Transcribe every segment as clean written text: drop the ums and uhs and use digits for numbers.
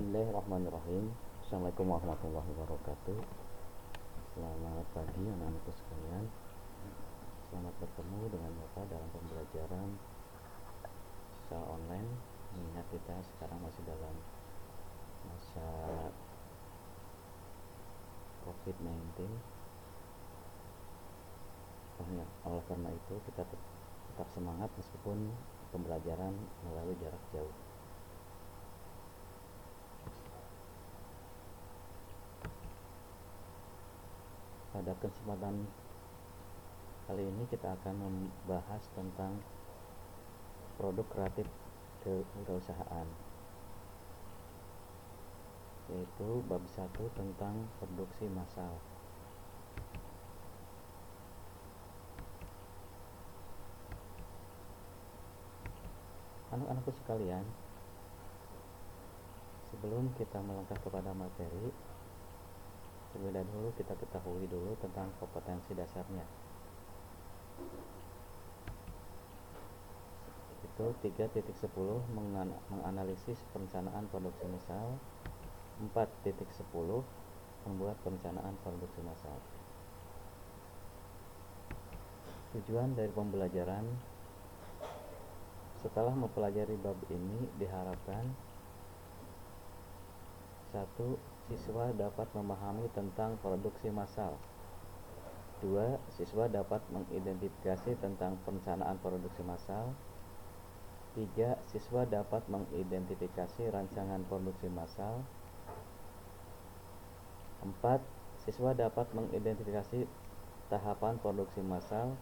Bismillahirrahmanirrahim. Assalamualaikum warahmatullahi wabarakatuh. Selamat pagi anak-anakku sekalian. Selamat bertemu dengan Bapak dalam pembelajaran secara online. Mengingat kita sekarang masih dalam masa COVID-19. Oleh karena itu kita tetap semangat meskipun pembelajaran melalui jarak jauh. Pada kesempatan kali ini kita akan membahas tentang produk kreatif kewirausahaan, yaitu bab 1 tentang produksi massal. Anak-anakku sekalian, sebelum kita melangkah kepada materi, terlebih dahulu kita ketahui dulu tentang kompetensi dasarnya. Itu 3.10 menganalisis perencanaan produksi massal, 4.10 membuat perencanaan produksi massal. Tujuan dari pembelajaran setelah mempelajari bab ini diharapkan 1. Siswa dapat memahami tentang produksi massal. 2. Siswa dapat mengidentifikasi tentang perencanaan produksi massal. 3. Siswa dapat mengidentifikasi rancangan produksi massal. 4. Siswa dapat mengidentifikasi tahapan produksi massal.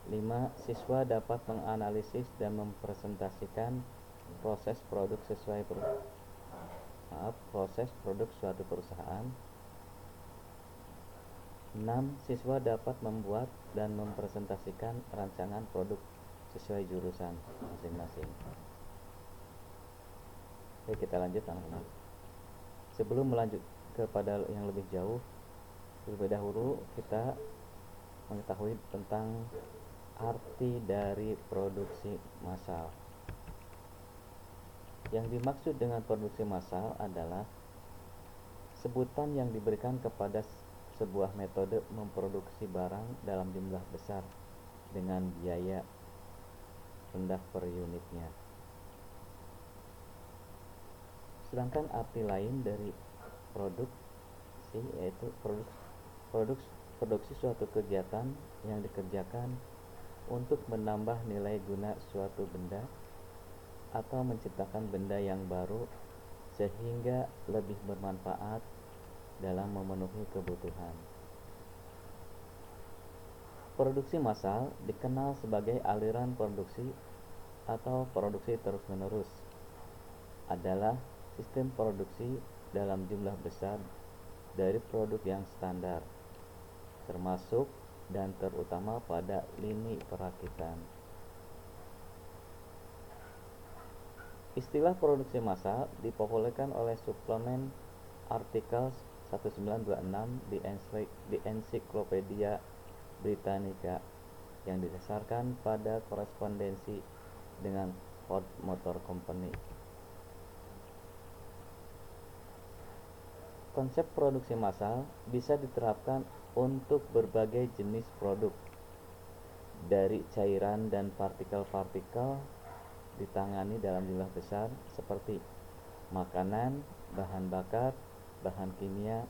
5. Siswa dapat menganalisis dan mempresentasikan proses produk suatu perusahaan. 6. Siswa dapat membuat dan mempresentasikan rancangan produk sesuai jurusan masing-masing. Oke, kita lanjut anak-anak. Sebelum melanjut kepada yang lebih jauh, terlebih dahulu kita mengetahui tentang arti dari produksi massal. Yang dimaksud dengan produksi massal adalah sebutan yang diberikan kepada sebuah metode memproduksi barang dalam jumlah besar dengan biaya rendah per unitnya. Sedangkan arti lain dari produksi yaitu produksi suatu kegiatan yang dikerjakan untuk menambah nilai guna suatu benda atau menciptakan benda yang baru sehingga lebih bermanfaat dalam memenuhi kebutuhan. Produksi massal dikenal sebagai aliran produksi atau produksi terus-menerus. Adalah sistem produksi dalam jumlah besar dari produk yang standar, termasuk dan terutama pada lini perakitan. Istilah produksi massal dipopulerkan oleh suplemen artikel 1926 di Ensiklopedia Britannica yang didasarkan pada korespondensi dengan Ford Motor Company. Konsep produksi massal bisa diterapkan untuk berbagai jenis produk, dari cairan dan partikel-partikel ditangani dalam jumlah besar seperti makanan, bahan bakar, bahan kimia,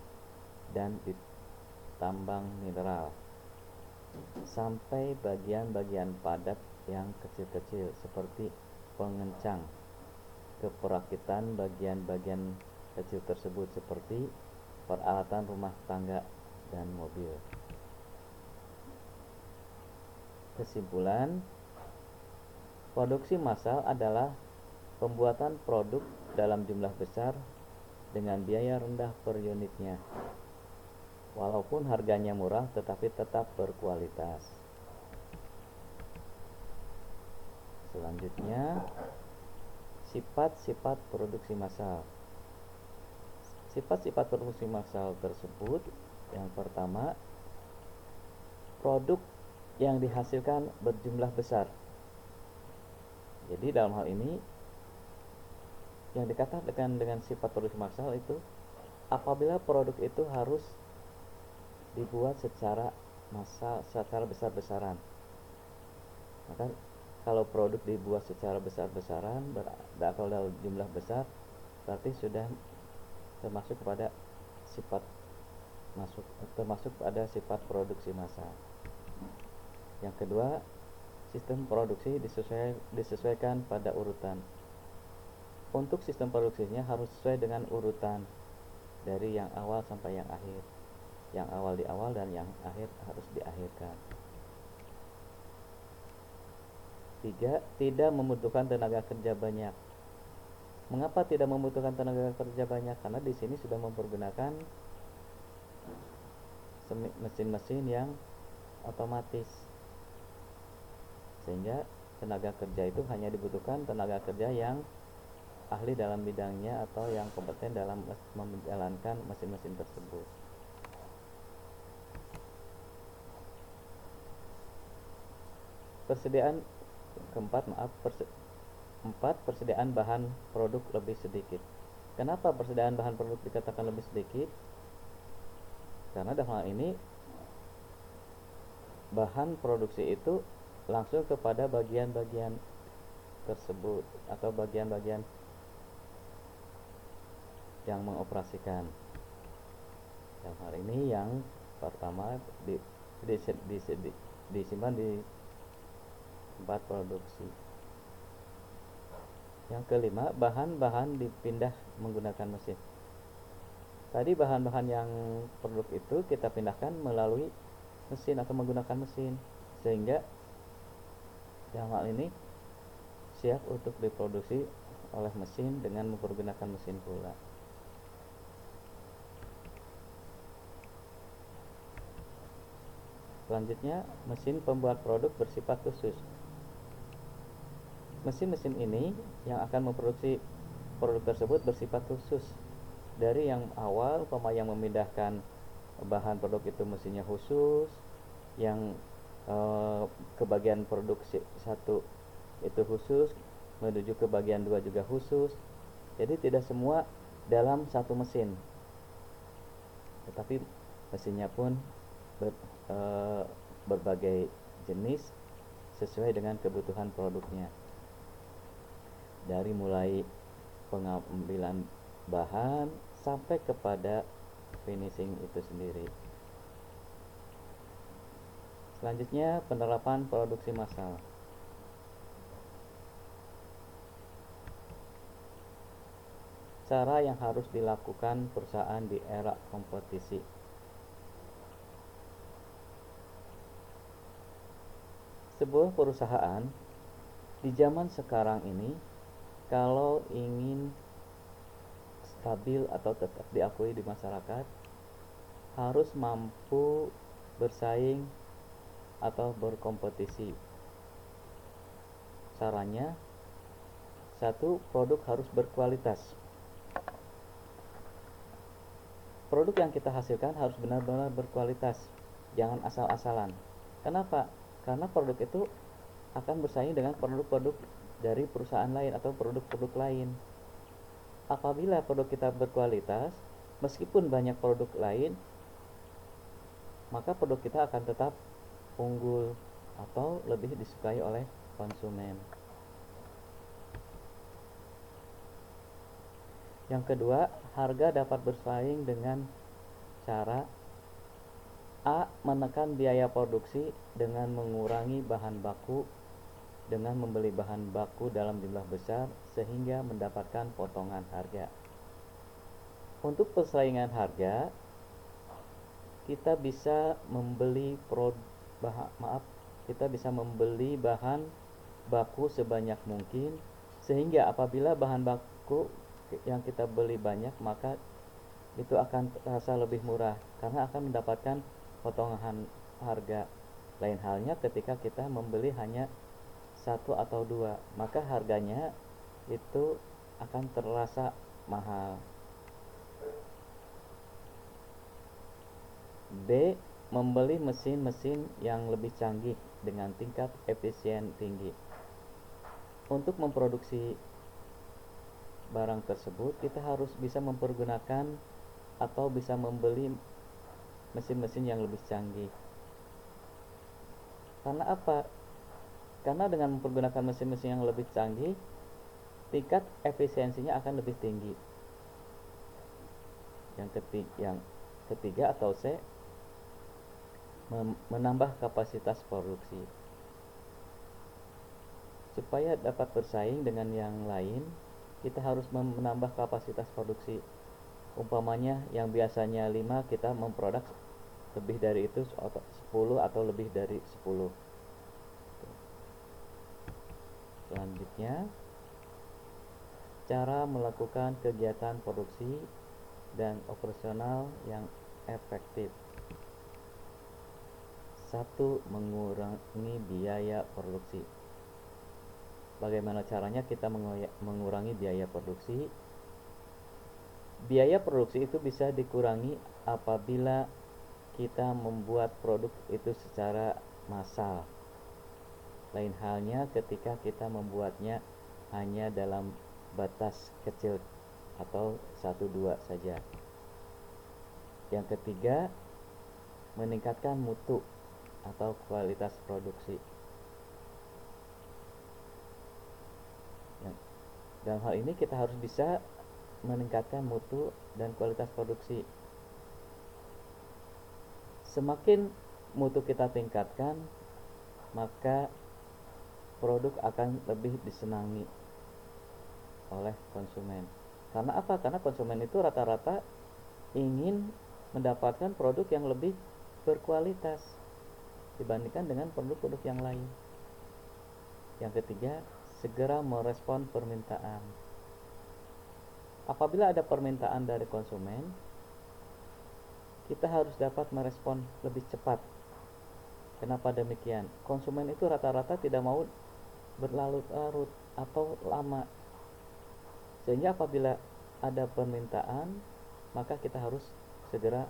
dan tambang mineral, sampai bagian-bagian padat yang kecil-kecil seperti pengencang. Keperakitan bagian-bagian kecil tersebut seperti peralatan rumah tangga dan mobil. Kesimpulan, produksi massal adalah pembuatan produk dalam jumlah besar dengan biaya rendah per unitnya. Walaupun harganya murah tetapi tetap berkualitas. Selanjutnya, sifat-sifat produksi massal. Sifat-sifat produksi massal tersebut, yang pertama, produk yang dihasilkan berjumlah besar. Jadi dalam hal ini yang dikatakan dengan sifat produksi massal itu apabila produk itu harus dibuat secara massal, secara besar-besaran. Maka kalau produk dibuat secara besar-besaran atau dalam jumlah besar, berarti sudah termasuk pada sifat termasuk pada sifat produksi massal. Yang kedua, sistem produksi disesuaikan pada urutan. Untuk sistem produksinya harus sesuai dengan urutan dari yang awal sampai yang akhir. Yang awal di awal dan yang akhir harus diakhirkan. 3. Tidak membutuhkan tenaga kerja banyak. Mengapa tidak membutuhkan tenaga kerja banyak? Karena di sini sudah mempergunakan mesin-mesin yang otomatis, sehingga tenaga kerja itu hanya dibutuhkan tenaga kerja yang ahli dalam bidangnya atau yang kompeten dalam menjalankan mesin-mesin tersebut. Persediaan bahan produk lebih sedikit. Kenapa persediaan bahan produk dikatakan lebih sedikit? Karena dalam hal ini bahan produksi itu langsung kepada bagian-bagian tersebut atau bagian-bagian yang mengoperasikan. Dalam hal ini yang pertama disimpan di tempat produksi. Yang kelima, bahan-bahan dipindah menggunakan mesin. Tadi bahan-bahan yang produk itu kita pindahkan melalui mesin atau menggunakan mesin, sehingga dalam hal ini siap untuk diproduksi oleh mesin dengan mempergunakan mesin pula. Selanjutnya, mesin pembuat produk bersifat khusus. Mesin-mesin ini yang akan memproduksi produk tersebut bersifat khusus. Dari yang awal, yang memindahkan bahan produk itu mesinnya khusus, yang ke bagian produksi 1 itu khusus, menuju ke bagian 2 juga khusus. Jadi tidak semua dalam satu mesin, tetapi mesinnya pun berbagai jenis sesuai dengan kebutuhan produknya, dari mulai pengambilan bahan sampai kepada finishing itu sendiri. Selanjutnya, penerapan produksi massal. Cara yang harus dilakukan perusahaan di era kompetisi. Sebuah perusahaan di zaman sekarang ini kalau ingin stabil atau tetap diakui di masyarakat, harus mampu bersaing atau berkompetisi. Caranya, 1. Produk harus berkualitas. Produk yang kita hasilkan harus benar-benar berkualitas, jangan asal-asalan. Kenapa? Karena produk itu akan bersaing dengan produk-produk dari perusahaan lain atau produk-produk lain. Apabila produk kita berkualitas, meskipun banyak produk lain, maka produk kita akan tetap unggul atau lebih disukai oleh konsumen. Yang kedua, harga dapat bersaing dengan cara A. Menekan biaya produksi dengan mengurangi bahan baku dengan membeli bahan baku dalam jumlah besar sehingga mendapatkan potongan harga. Untuk persaingan harga, kita bisa membeli bahan baku sebanyak mungkin, sehingga apabila bahan baku yang kita beli banyak, maka itu akan terasa lebih murah karena akan mendapatkan potongan harga. Lain halnya ketika kita membeli hanya 1 atau 2, maka harganya itu akan terasa mahal. B. Membeli mesin-mesin yang lebih canggih dengan tingkat efisien tinggi. Untuk memproduksi barang tersebut, kita harus bisa mempergunakan atau bisa membeli mesin-mesin yang lebih canggih. Karena apa? Karena dengan mempergunakan mesin-mesin yang lebih canggih, tingkat efisiensinya akan lebih tinggi. Yang ketiga atau C, menambah kapasitas produksi. Supaya dapat bersaing dengan yang lain, kita harus menambah kapasitas produksi. Umpamanya yang biasanya 5, kita memproduk lebih dari itu 10 atau lebih dari 10. Selanjutnya, cara melakukan kegiatan produksi dan operasional yang efektif. 1. Mengurangi biaya produksi. Bagaimana caranya kita mengurangi biaya produksi? Biaya produksi itu bisa dikurangi apabila kita membuat produk itu secara massal. Lain halnya ketika kita membuatnya hanya dalam batas kecil atau 1-2 saja. Yang ketiga, meningkatkan mutu atau kualitas produksi. Dalam hal ini kita harus bisa meningkatkan mutu dan kualitas produksi. Semakin mutu kita tingkatkan, maka produk akan lebih disenangi oleh konsumen. Karena apa? Karena konsumen itu rata-rata ingin mendapatkan produk yang lebih berkualitas dibandingkan dengan produk-produk yang lain. Yang ketiga, segera merespon permintaan. Apabila ada permintaan dari konsumen, kita harus dapat merespon lebih cepat. Kenapa demikian? Konsumen itu rata-rata tidak mau berlarut-larut atau lama. Sehingga apabila ada permintaan, maka kita harus segera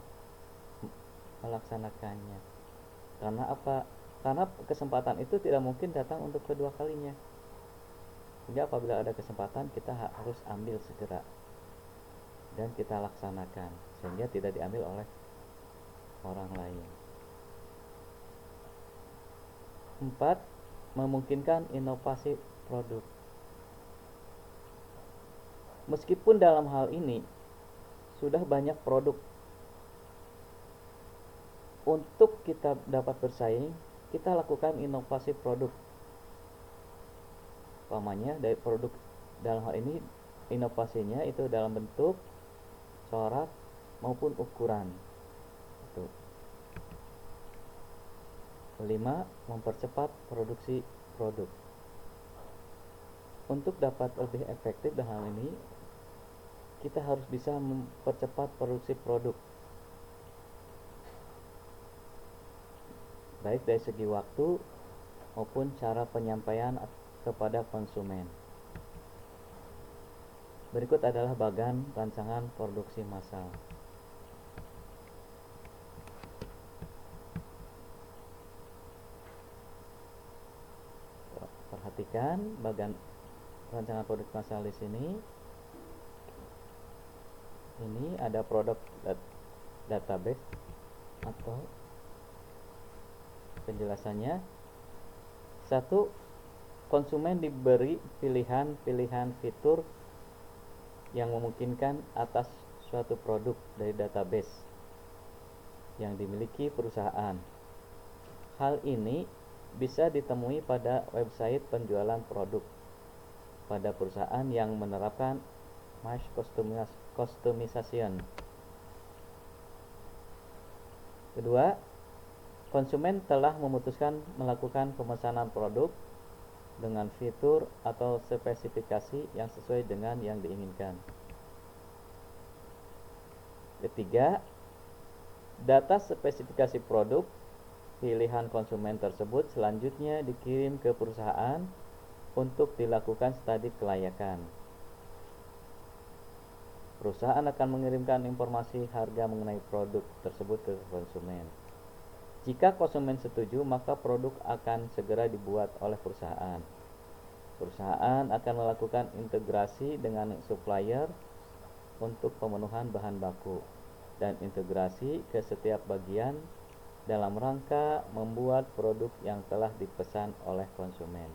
melaksanakannya. Karena apa? Karena kesempatan itu tidak mungkin datang untuk kedua kalinya. Sehingga apabila ada kesempatan, kita harus ambil segera dan kita laksanakan, sehingga tidak diambil oleh orang lain. 4. Memungkinkan inovasi produk. Meskipun dalam hal ini sudah banyak produk, untuk kita dapat bersaing, kita lakukan inovasi produk. Umpamanya dari produk, dalam hal ini inovasinya itu dalam bentuk, corak maupun ukuran. 5. Mempercepat produksi produk. Untuk dapat lebih efektif dalam hal ini, kita harus bisa mempercepat produksi produk, baik dari segi waktu maupun cara penyampaian kepada konsumen. Berikut adalah bagan rancangan produksi massal. Perhatikan bagan rancangan produk massal di sini. Ini ada produk database atau penjelasannya. 1. Konsumen diberi pilihan-pilihan fitur yang memungkinkan atas suatu produk dari database yang dimiliki perusahaan. Hal ini bisa ditemui pada website penjualan produk pada perusahaan yang menerapkan mass customization. Kedua, konsumen telah memutuskan melakukan pemesanan produk dengan fitur atau spesifikasi yang sesuai dengan yang diinginkan. Ketiga, data spesifikasi produk pilihan konsumen tersebut selanjutnya dikirim ke perusahaan untuk dilakukan studi kelayakan. Perusahaan akan mengirimkan informasi harga mengenai produk tersebut ke konsumen. Jika konsumen setuju, maka produk akan segera dibuat oleh perusahaan. Perusahaan akan melakukan integrasi dengan supplier untuk pemenuhan bahan baku dan integrasi ke setiap bagian dalam rangka membuat produk yang telah dipesan oleh konsumen.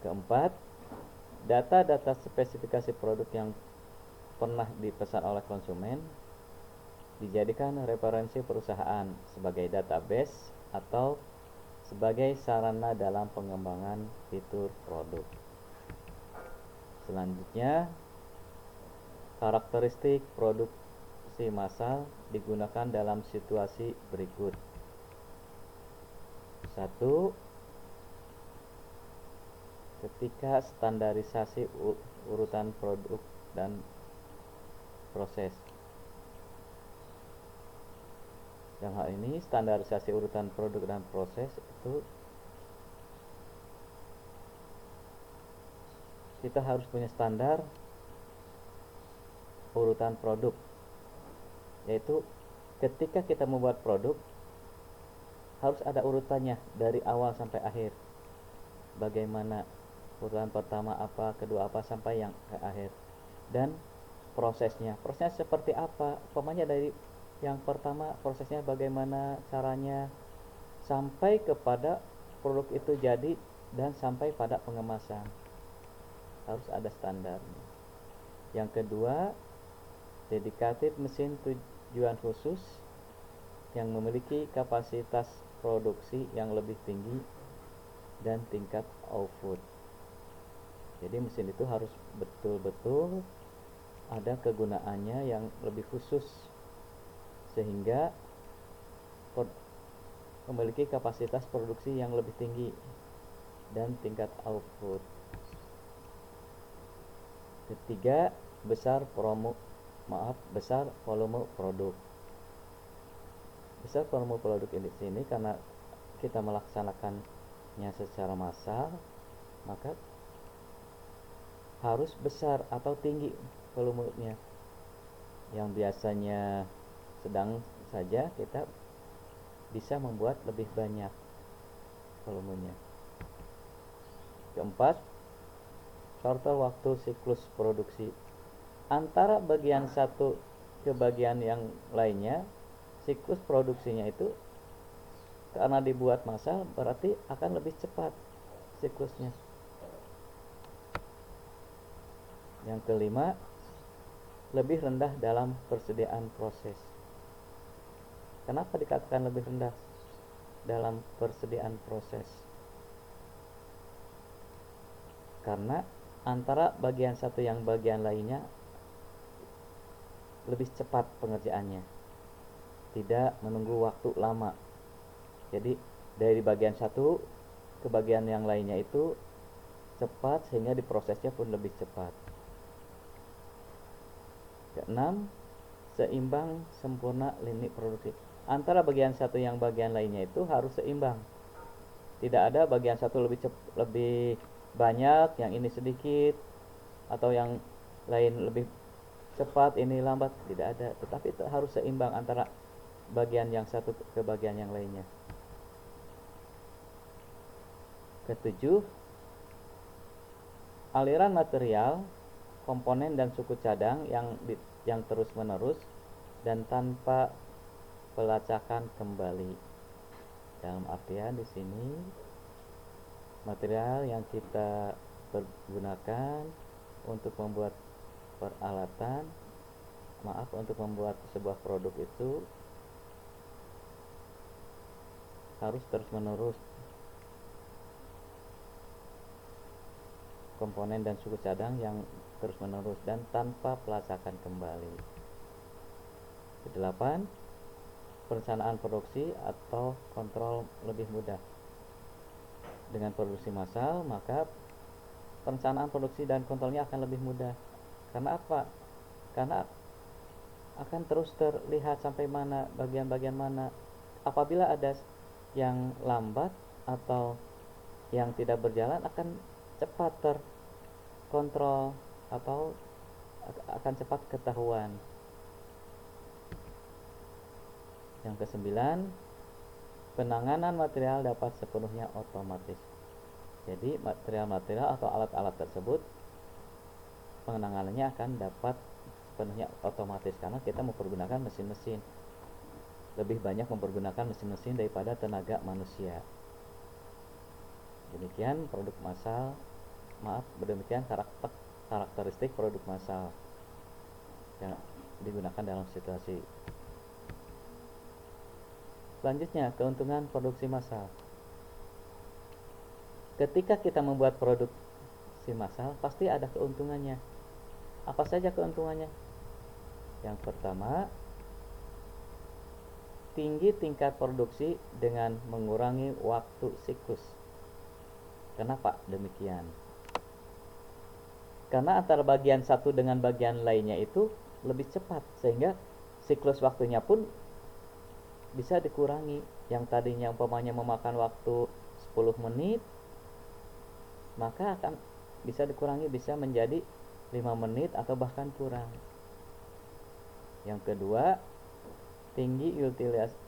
Keempat, data-data spesifikasi produk yang pernah dipesan oleh konsumen dijadikan referensi perusahaan sebagai database atau sebagai sarana dalam pengembangan fitur produk. Selanjutnya, karakteristik produksi massal digunakan dalam situasi berikut. 1. Ketika standarisasi urutan produk dan proses. Dalam hal ini, standarisasi urutan produk dan proses itu kita harus punya standar urutan produk, yaitu ketika kita membuat produk harus ada urutannya dari awal sampai akhir. Bagaimana urutan pertama apa, kedua apa, sampai yang ke akhir. Dan prosesnya seperti apa, umpamanya dari yang pertama prosesnya bagaimana caranya sampai kepada produk itu jadi dan sampai pada pengemasan, harus ada standarnya. Yang kedua, dedicated mesin tujuan khusus yang memiliki kapasitas produksi yang lebih tinggi dan tingkat output. Jadi mesin itu harus betul-betul ada kegunaannya yang lebih khusus sehingga memiliki kapasitas produksi yang lebih tinggi dan tingkat output. Ketiga, besar volume produk. Besar volume produk ini sini karena kita melaksanakannya secara massal, maka harus besar atau tinggi volumenya. Yang biasanya sedang saja kita bisa membuat lebih banyak volumenya. Keempat, total waktu siklus produksi. Antara bagian satu ke bagian yang lainnya, siklus produksinya itu karena dibuat massal berarti akan lebih cepat siklusnya. Yang kelima, lebih rendah dalam persediaan proses. Kenapa dikatakan lebih rendah dalam persediaan proses? Karena antara bagian satu yang bagian lainnya lebih cepat pengerjaannya, tidak menunggu waktu lama. Jadi dari bagian satu ke bagian yang lainnya itu cepat sehingga diprosesnya pun lebih cepat. Keenam, seimbang sempurna lini produksi. Antara bagian satu yang bagian lainnya itu harus seimbang. Tidak ada bagian satu lebih banyak, yang ini sedikit, atau yang lain lebih cepat, ini lambat. Tidak ada, tetapi itu harus seimbang antara bagian yang satu ke bagian yang lainnya. Ketujuh, aliran material, komponen dan suku cadang yang terus-menerus dan tanpa pelacakan kembali. Dalam artian di sini material yang kita pergunakan untuk membuat untuk membuat sebuah produk itu harus terus-menerus. Komponen dan suku cadang yang terus-menerus dan tanpa pelacakan kembali. Kedelapan, perencanaan produksi atau kontrol lebih mudah. Dengan produksi massal, maka perencanaan produksi dan kontrolnya akan lebih mudah. Karena apa? Karena akan terus terlihat sampai mana, bagian-bagian mana. Apabila ada yang lambat atau yang tidak berjalan, akan cepat terkontrol atau akan cepat ketahuan. Yang kesembilan, penanganan material dapat sepenuhnya otomatis. Jadi material-material atau alat-alat tersebut penanganannya akan dapat sepenuhnya otomatis karena kita mempergunakan mesin-mesin, lebih banyak mempergunakan mesin-mesin daripada tenaga manusia. Demikian produk massal, demikian karakteristik produk massal yang digunakan dalam situasi. Selanjutnya, keuntungan produksi massal. Ketika kita membuat produksi massal, pasti ada keuntungannya. Apa saja keuntungannya? Yang pertama, tinggi tingkat produksi dengan mengurangi waktu siklus. Kenapa demikian? Karena antara bagian satu dengan bagian lainnya itu lebih cepat, sehingga siklus waktunya pun bisa dikurangi. Yang tadinya umpamanya memakan waktu 10 menit, maka akan bisa dikurangi, bisa menjadi 5 menit atau bahkan kurang. Yang kedua, tinggi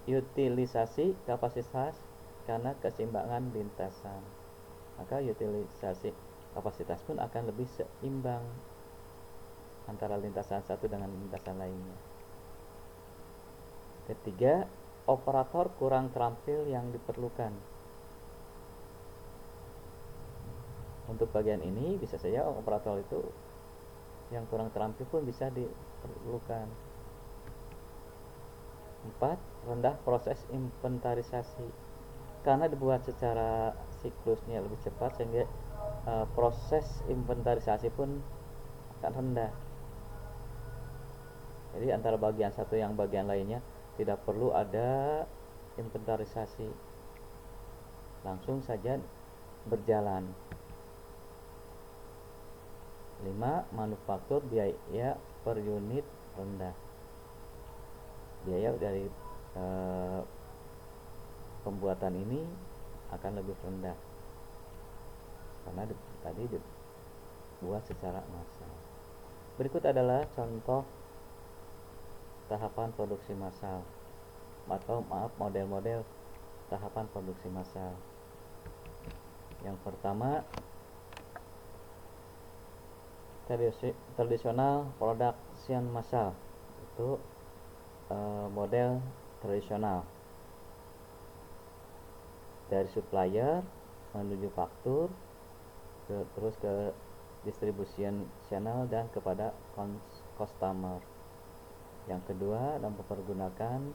utilisasi kapasitas karena keseimbangan lintasan. Maka utilisasi kapasitas pun akan lebih seimbang antara lintasan satu dengan lintasan lainnya. Ketiga, operator kurang terampil yang diperlukan. Untuk bagian ini bisa saja operator itu yang kurang terampil pun bisa diperlukan. 4. Rendah proses inventarisasi. Karena dibuat secara siklusnya lebih cepat, sehingga proses inventarisasi pun akan rendah. Jadi antara bagian satu yang bagian lainnya tidak perlu ada inventarisasi, langsung saja berjalan. 5. Manufaktur biaya per unit rendah. Biaya dari pembuatan ini akan lebih rendah karena tadi dibuat secara massal. Berikut adalah contoh tahapan produksi massal atau model-model tahapan produksi massal. Yang pertama, tradisional production massal, itu model tradisional dari supplier menuju faktur, terus ke distribution channel dan kepada customer. Yang kedua, dan mempergunakan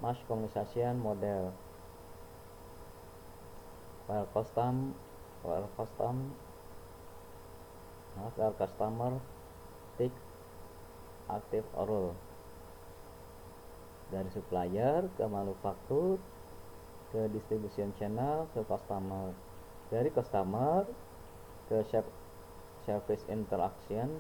mass communication model, while customer take active role. Dari supplier ke manufaktur, ke distribution channel, ke customer. Dari customer ke service interaction.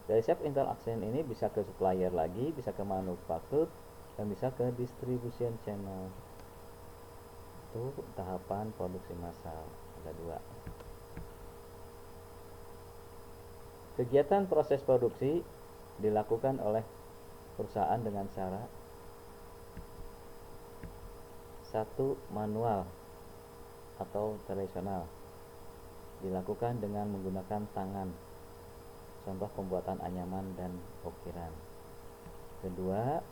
Dari service interaction ini bisa ke supplier lagi, bisa ke manufaktur, dan bisa ke distribution channel. Itu tahapan produksi massal, ada 2. Kegiatan proses produksi dilakukan oleh perusahaan dengan cara 1. Manual atau tradisional, dilakukan dengan menggunakan tangan, contoh pembuatan anyaman dan ukiran. Kedua,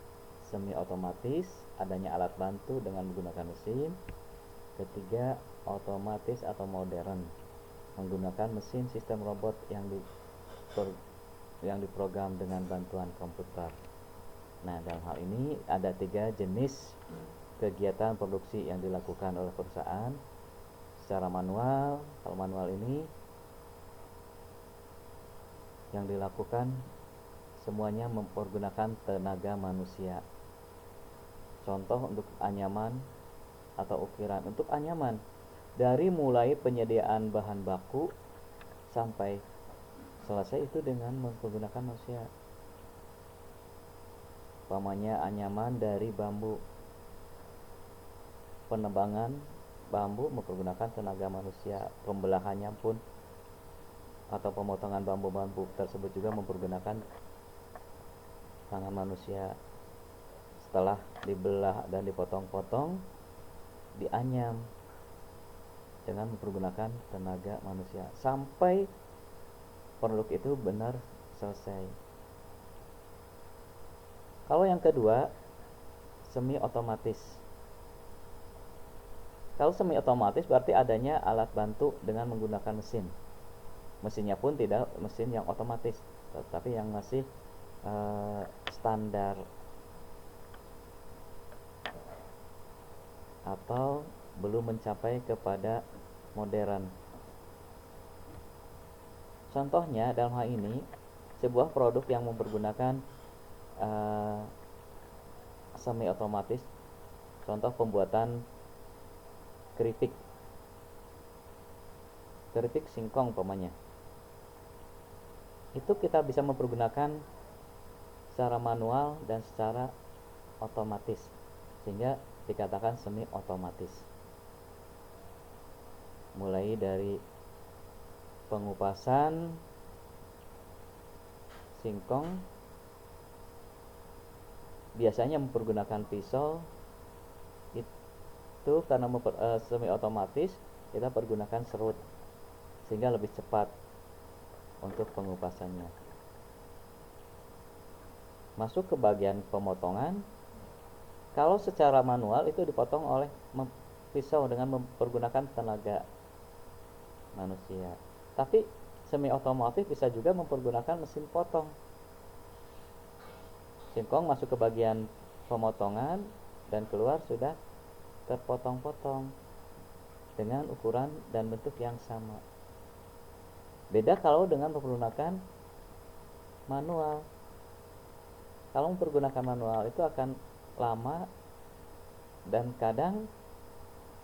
semi otomatis, adanya alat bantu dengan menggunakan mesin. Ketiga, otomatis atau modern, menggunakan mesin sistem robot yang diprogram dengan bantuan komputer. Nah, dalam hal ini ada 3 jenis kegiatan produksi yang dilakukan oleh perusahaan. Secara manual, kalau manual ini yang dilakukan semuanya mempergunakan tenaga manusia. Contoh untuk anyaman atau ukiran. Untuk anyaman, dari mulai penyediaan bahan baku sampai selesai itu dengan menggunakan manusia. Umpamanya anyaman dari bambu, penebangan bambu menggunakan tenaga manusia, pembelahannya pun atau pemotongan bambu-bambu tersebut juga mempergunakan tangan manusia. Setelah dibelah dan dipotong-potong, dianyam. dengan mempergunakan tenaga manusia sampai produk itu benar selesai. Kalau yang kedua, semi otomatis. Kalau semi otomatis berarti adanya alat bantu dengan menggunakan mesin. Mesinnya pun tidak mesin yang otomatis, tetapi yang masih standar atau belum mencapai kepada modern. Contohnya dalam hal ini sebuah produk yang mempergunakan semi otomatis, contoh pembuatan keripik singkong umpamanya, itu kita bisa mempergunakan secara manual dan secara otomatis, sehingga dikatakan semi otomatis. Mulai dari pengupasan singkong biasanya mempergunakan pisau, itu karena semi otomatis kita pergunakan serut sehingga lebih cepat untuk pengupasannya. Masuk ke bagian pemotongan, kalau secara manual itu dipotong oleh pisau dengan mempergunakan tenaga manusia, tapi semi otomatis bisa juga mempergunakan mesin potong. Singkong masuk ke bagian pemotongan dan keluar sudah terpotong-potong dengan ukuran dan bentuk yang sama. Beda kalau dengan menggunakan manual. Kalau mempergunakan manual itu akan lama dan kadang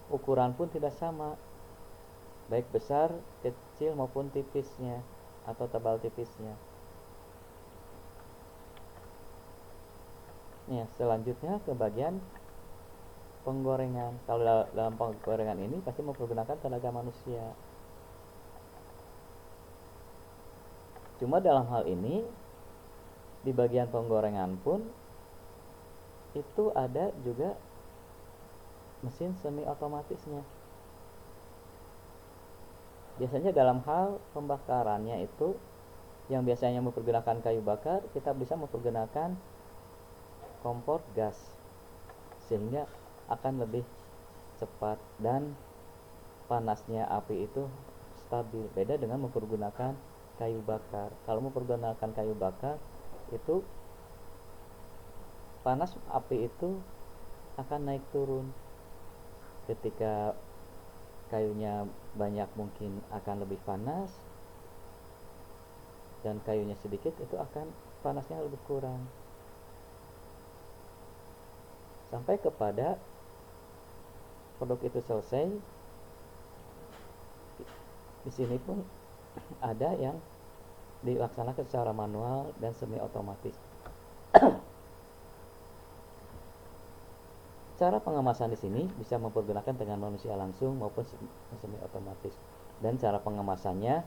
ukuran pun tidak sama, baik besar, kecil maupun tipisnya atau tebal tipisnya. Ya, selanjutnya ke bagian penggorengan. Kalau dalam penggorengan ini pasti mempergunakan tenaga manusia. Cuma dalam hal ini di bagian penggorengan pun itu ada juga mesin semi otomatisnya. Biasanya dalam hal pembakarannya itu yang biasanya mempergunakan kayu bakar, kita bisa mempergunakan kompor gas sehingga akan lebih cepat dan panasnya api itu stabil. Beda dengan mempergunakan kayu bakar. Kalau mempergunakan kayu bakar itu panas api itu akan naik turun. Ketika kayunya banyak mungkin akan lebih panas, dan kayunya sedikit itu akan panasnya lebih kurang. Sampai kepada produk itu selesai. Di sini pun ada yang dilaksanakan secara manual dan semi otomatis. Cara pengemasan di sini bisa mempergunakan dengan manusia langsung maupun semi otomatis. Dan cara pengemasannya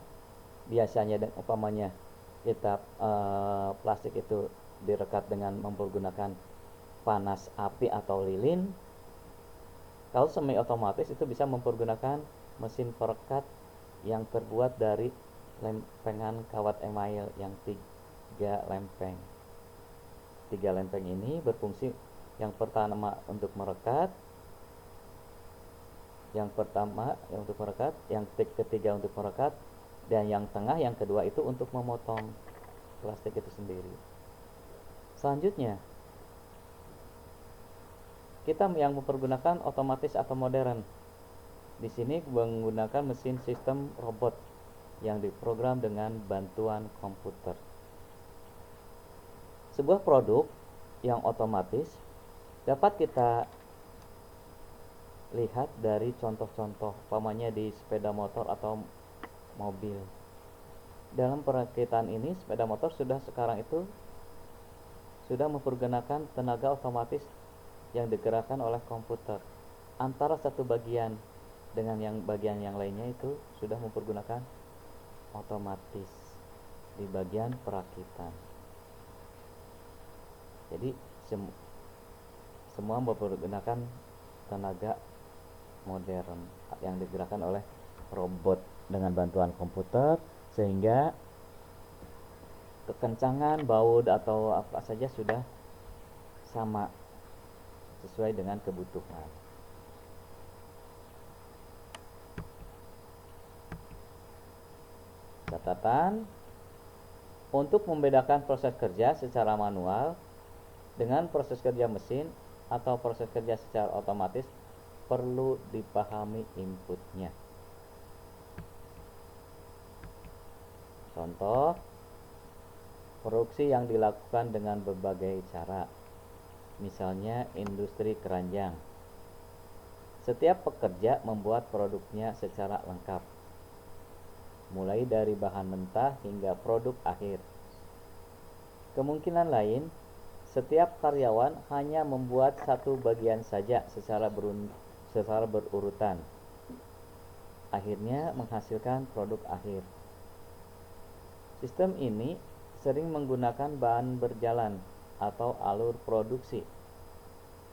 biasanya umpamanya kita plastik itu direkat dengan mempergunakan panas api atau lilin. Kalau semi otomatis itu bisa mempergunakan mesin perekat yang terbuat dari lempengan kawat email yang 3 lempeng. 3 lempeng ini berfungsi yang pertama untuk merekat, yang ketiga untuk merekat, dan yang tengah yang kedua itu untuk memotong plastik itu sendiri. Selanjutnya kita yang mempergunakan otomatis atau modern. Di sini menggunakan mesin sistem robot yang diprogram dengan bantuan komputer. Sebuah produk yang otomatis dapat kita lihat dari contoh-contoh, umpamanya di sepeda motor atau mobil. Dalam perakitan ini sepeda motor sekarang itu sudah mempergunakan tenaga otomatis yang digerakkan oleh komputer. Antara satu bagian dengan yang bagian yang lainnya itu sudah mempergunakan otomatis di bagian perakitan. Jadi semua mempergunakan tenaga modern yang digerakkan oleh robot dengan bantuan komputer, sehingga kekencangan, baut atau apa saja sudah sama sesuai dengan kebutuhan. Catatan, untuk membedakan proses kerja secara manual dengan proses kerja mesin atau proses kerja secara otomatis perlu dipahami inputnya. Contoh, produksi yang dilakukan dengan berbagai cara. Misalnya industri keranjang. Setiap pekerja membuat produknya secara lengkap, mulai dari bahan mentah hingga produk akhir. Kemungkinan lain, setiap karyawan hanya membuat satu bagian saja secara berurutan. Akhirnya menghasilkan produk akhir. Sistem ini sering menggunakan bahan berjalan atau alur produksi.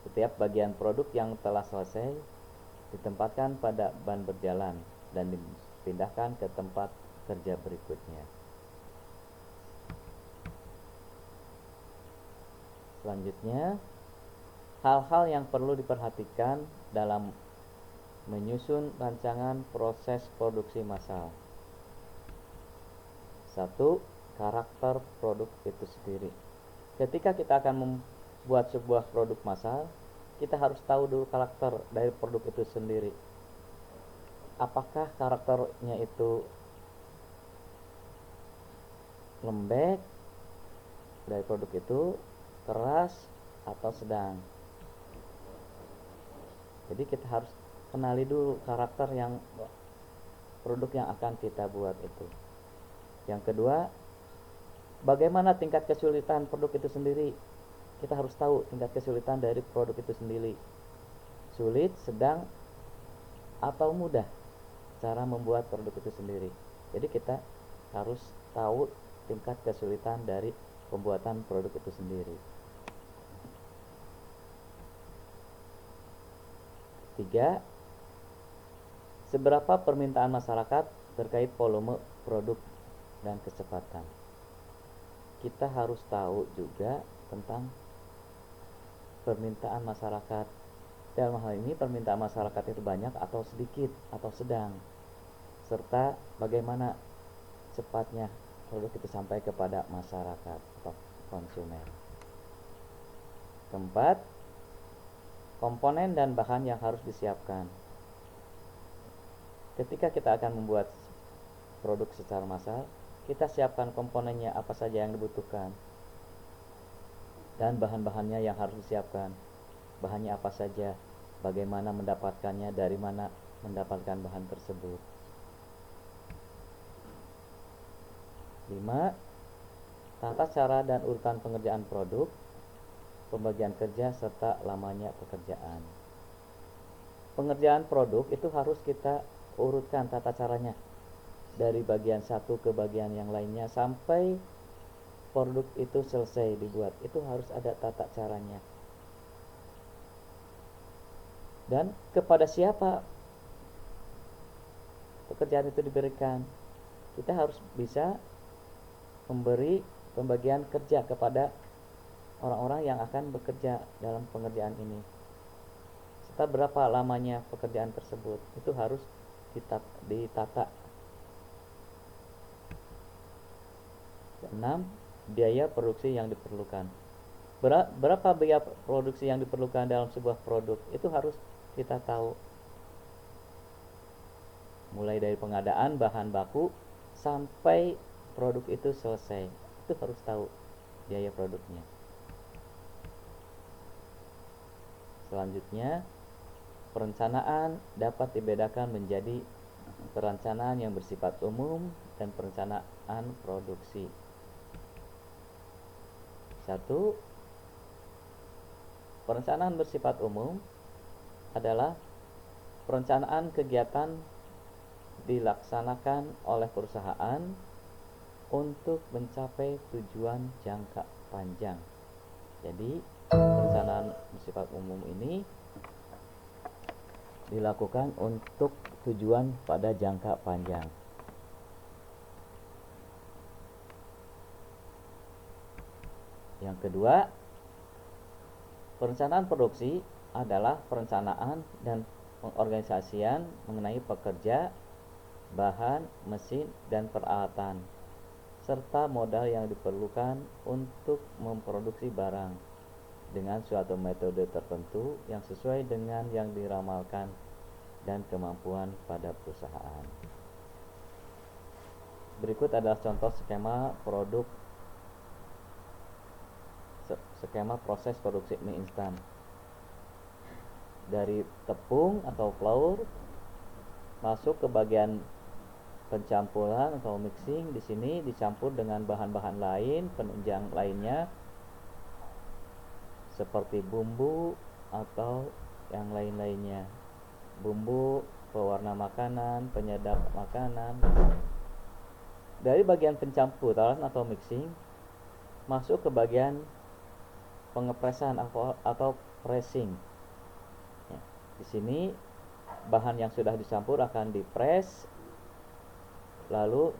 Setiap bagian produk yang telah selesai ditempatkan pada ban berjalan dan dipindahkan ke tempat kerja berikutnya. Selanjutnya, hal-hal yang perlu diperhatikan dalam menyusun rancangan proses produksi massal. 1. Karakter produk itu sendiri. Ketika kita akan membuat sebuah produk massal, kita harus tahu dulu karakter dari produk itu sendiri. Apakah karakternya itu lembek dari produk itu, keras, atau sedang. Jadi kita harus kenali dulu karakter yang produk yang akan kita buat itu. Yang kedua, bagaimana tingkat kesulitan produk itu sendiri. Kita harus tahu tingkat kesulitan dari produk itu sendiri. Sulit, sedang, atau mudah cara membuat produk itu sendiri. Jadi kita harus tahu tingkat kesulitan dari pembuatan produk itu sendiri. 3. Seberapa permintaan masyarakat terkait volume produk dan kecepatan. Kita harus tahu juga tentang permintaan masyarakat. Dalam hal ini permintaan masyarakat itu banyak atau sedikit atau sedang, serta bagaimana cepatnya produk itu sampai kepada masyarakat atau konsumen. Keempat, komponen dan bahan yang harus disiapkan. Ketika kita akan membuat produk secara massal, kita siapkan komponennya apa saja yang dibutuhkan dan bahan-bahannya yang harus disiapkan. Bahannya apa saja, bagaimana mendapatkannya, dari mana mendapatkan bahan tersebut. 5. Tata cara dan urutan pengerjaan produk, pembagian kerja, serta lamanya pekerjaan. Pengerjaan produk itu harus kita urutkan tata caranya dari bagian satu ke bagian yang lainnya sampai produk itu selesai dibuat. Itu harus ada tata caranya. Dan kepada siapa pekerjaan itu diberikan. Kita harus bisa memberi pembagian kerja kepada orang-orang yang akan bekerja dalam pengerjaan ini. Serta berapa lamanya pekerjaan tersebut. Itu harus ditata. 6. Biaya produksi yang diperlukan. Berapa biaya produksi yang diperlukan dalam sebuah produk, itu harus kita tahu. Mulai dari pengadaan bahan baku sampai produk itu selesai, itu harus tahu biaya produknya. Selanjutnya, perencanaan dapat dibedakan menjadi perencanaan yang bersifat umum dan perencanaan produksi. 1. Perencanaan bersifat umum adalah perencanaan kegiatan dilaksanakan oleh perusahaan untuk mencapai tujuan jangka panjang. Jadi, perencanaan bersifat umum ini dilakukan untuk tujuan pada jangka panjang. Yang kedua, perencanaan produksi adalah perencanaan dan pengorganisasian mengenai pekerja, bahan, mesin, dan peralatan, serta modal yang diperlukan untuk memproduksi barang dengan suatu metode tertentu yang sesuai dengan yang diramalkan dan kemampuan pada perusahaan. Berikut adalah contoh skema proses produksi mie instan. Dari tepung atau flour masuk ke bagian pencampuran atau mixing. Di sini dicampur dengan bahan-bahan lain, penunjang lainnya seperti bumbu atau yang lain-lainnya. Bumbu, pewarna makanan, penyedap makanan. Dari bagian pencampuran atau mixing masuk ke bagian pengepresan atau pressing. Ya, di sini bahan yang sudah dicampur akan dipres, lalu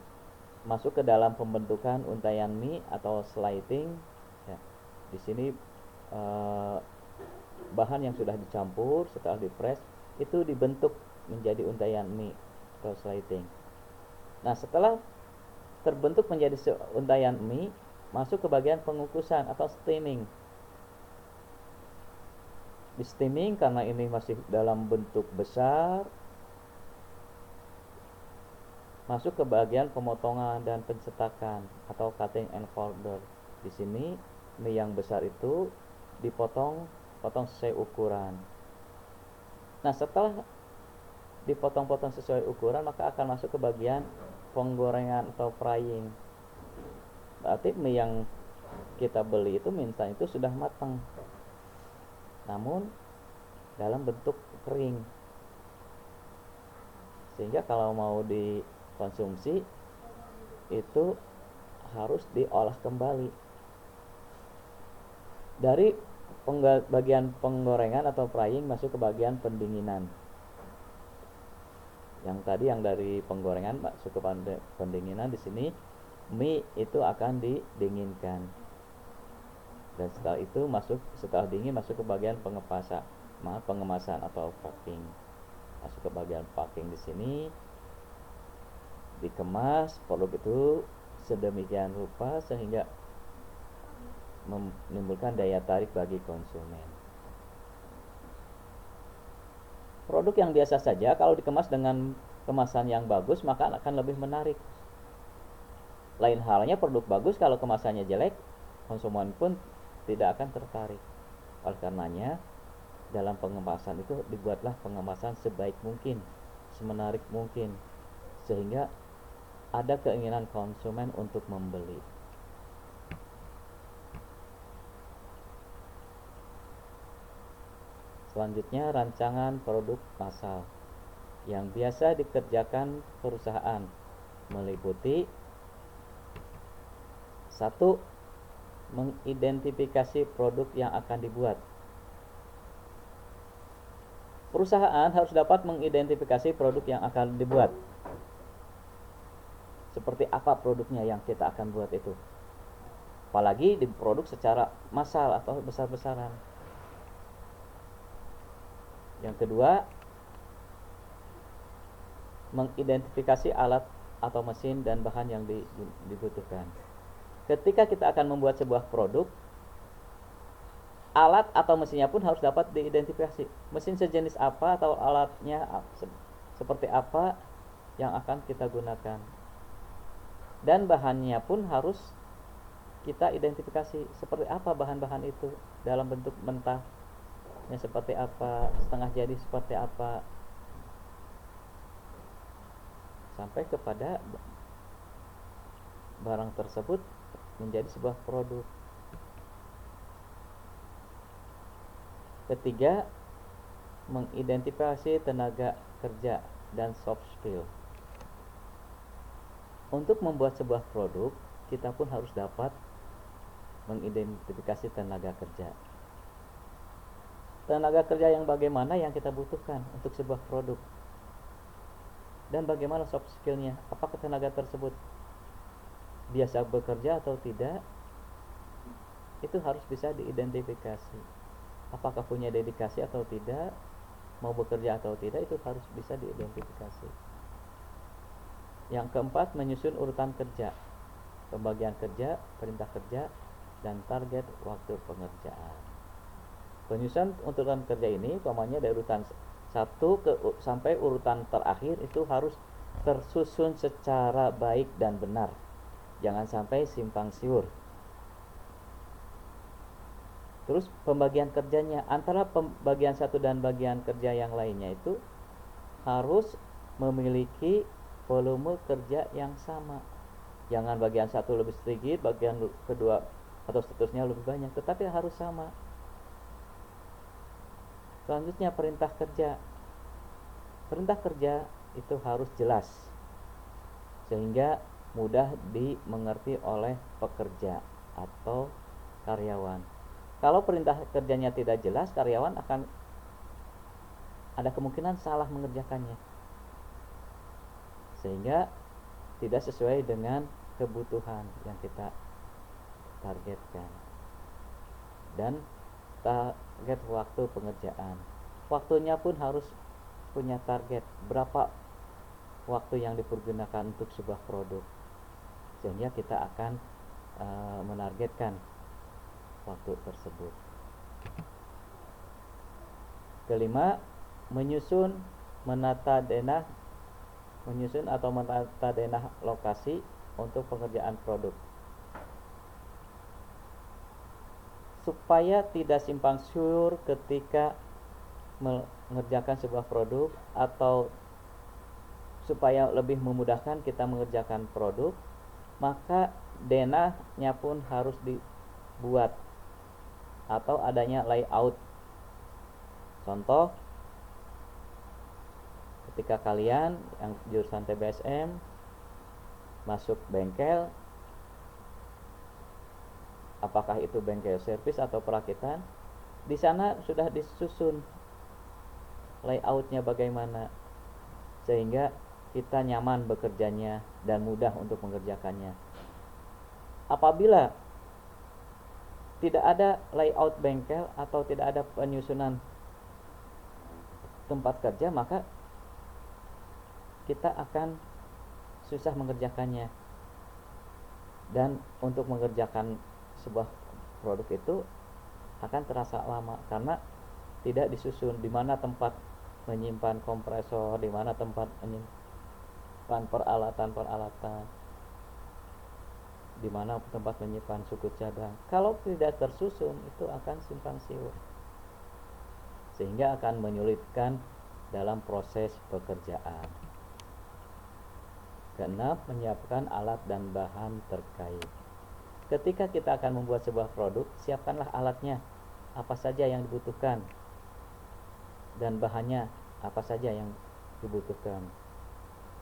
masuk ke dalam pembentukan untayan mie atau sliding. Ya, di sini bahan yang sudah dicampur setelah dipres itu dibentuk menjadi untayan mie atau sliding. Nah, setelah terbentuk menjadi untayan mie, masuk ke bagian pengukusan atau steaming. Di steaming karena ini masih dalam bentuk besar, masuk ke bagian pemotongan dan pencetakan atau cutting and folder. Di sini mie yang besar itu dipotong sesuai ukuran. Nah, setelah dipotong-potong sesuai ukuran, maka akan masuk ke bagian penggorengan atau frying. Berarti mie yang kita beli itu mie instan itu sudah matang, namun dalam bentuk kering, sehingga kalau mau dikonsumsi itu harus diolah kembali. Dari bagian penggorengan atau frying masuk ke bagian pendinginan. Yang tadi yang dari penggorengan masuk ke pendinginan, di sini mie itu akan didinginkan. Dan setelah dingin masuk ke bagian pengemasan atau packing. Masuk ke bagian packing. Di sini dikemas produk itu sedemikian rupa sehingga menimbulkan daya tarik bagi konsumen. Produk yang biasa saja kalau dikemas dengan kemasan yang bagus maka akan lebih menarik. Lain halnya produk bagus kalau kemasannya jelek, konsumen pun tidak akan tertarik. Oleh karenanya dalam pengemasan itu dibuatlah pengemasan sebaik mungkin, semenarik mungkin, sehingga ada keinginan konsumen untuk membeli. Selanjutnya, rancangan produk massal yang biasa dikerjakan perusahaan meliputi 1. Mengidentifikasi produk yang akan dibuat. Perusahaan harus dapat mengidentifikasi produk yang akan dibuat. Seperti apa produknya yang kita akan buat itu. Apalagi diproduk secara massal atau besar-besaran. Yang kedua, mengidentifikasi alat atau mesin dan bahan yang dibutuhkan. Ketika kita akan membuat sebuah produk, alat atau mesinnya pun harus dapat diidentifikasi. Mesin sejenis apa atau alatnya seperti apa yang akan kita gunakan. Dan bahannya pun harus kita identifikasi seperti apa bahan-bahan itu, dalam bentuk mentah seperti apa, setengah jadi seperti apa, sampai kepada barang tersebut menjadi sebuah produk. Ketiga, mengidentifikasi tenaga kerja dan soft skill. Untuk membuat sebuah produk, kita pun harus dapat mengidentifikasi tenaga kerja. tenaga kerja yang bagaimana yang kita butuhkan untuk sebuah produk, dan bagaimana soft skillnya, apakah tenaga tersebut biasa bekerja atau tidak, itu harus bisa diidentifikasi. Apakah punya dedikasi atau tidak, mau bekerja atau tidak, itu harus bisa diidentifikasi. Yang keempat, menyusun urutan kerja, pembagian kerja, perintah kerja, dan target waktu pengerjaan. Penyusunan urutan kerja ini, umpamanya dari urutan 1 sampai urutan terakhir itu harus tersusun secara baik dan benar. Jangan sampai simpang siur. Terus pembagian kerjanya antara bagian satu dan bagian kerja yang lainnya itu harus memiliki volume kerja yang sama. Jangan bagian satu lebih sedikit, bagian kedua atau seterusnya lebih banyak, tetapi harus sama. Selanjutnya perintah kerja. Perintah kerja itu harus jelas sehingga mudah dimengerti oleh pekerja atau karyawan. Kalau perintah kerjanya tidak jelas, karyawan akan ada kemungkinan salah mengerjakannya, sehingga tidak sesuai dengan kebutuhan yang kita targetkan. Dan target waktu pengerjaan, waktunya pun harus punya target, berapa waktu yang dipergunakan untuk sebuah produk, sehingga kita akan menargetkan waktu tersebut. Kelima, menyusun atau menata denah lokasi untuk pengerjaan produk, supaya tidak simpang siur ketika mengerjakan sebuah produk, atau supaya lebih memudahkan kita mengerjakan produk, maka denahnya pun harus dibuat atau adanya layout. Contoh, ketika kalian yang jurusan TBSM masuk bengkel, apakah itu bengkel servis atau perakitan, di sana sudah disusun layoutnya bagaimana, sehingga kita nyaman bekerjanya dan mudah untuk mengerjakannya. Apabila tidak ada layout bengkel atau tidak ada penyusunan tempat kerja, maka kita akan susah mengerjakannya, dan untuk mengerjakan sebuah produk itu akan terasa lama karena tidak disusun di mana tempat menyimpan kompresor, di mana tempat menyimpan peralatan, di mana tempat menyimpan suku cadang. Kalau tidak tersusun, itu akan simpang siur, sehingga akan menyulitkan dalam proses pekerjaan. Keenam, menyiapkan alat dan bahan terkait. Ketika kita akan membuat sebuah produk, siapkanlah alatnya, apa saja yang dibutuhkan, dan bahannya apa saja yang dibutuhkan,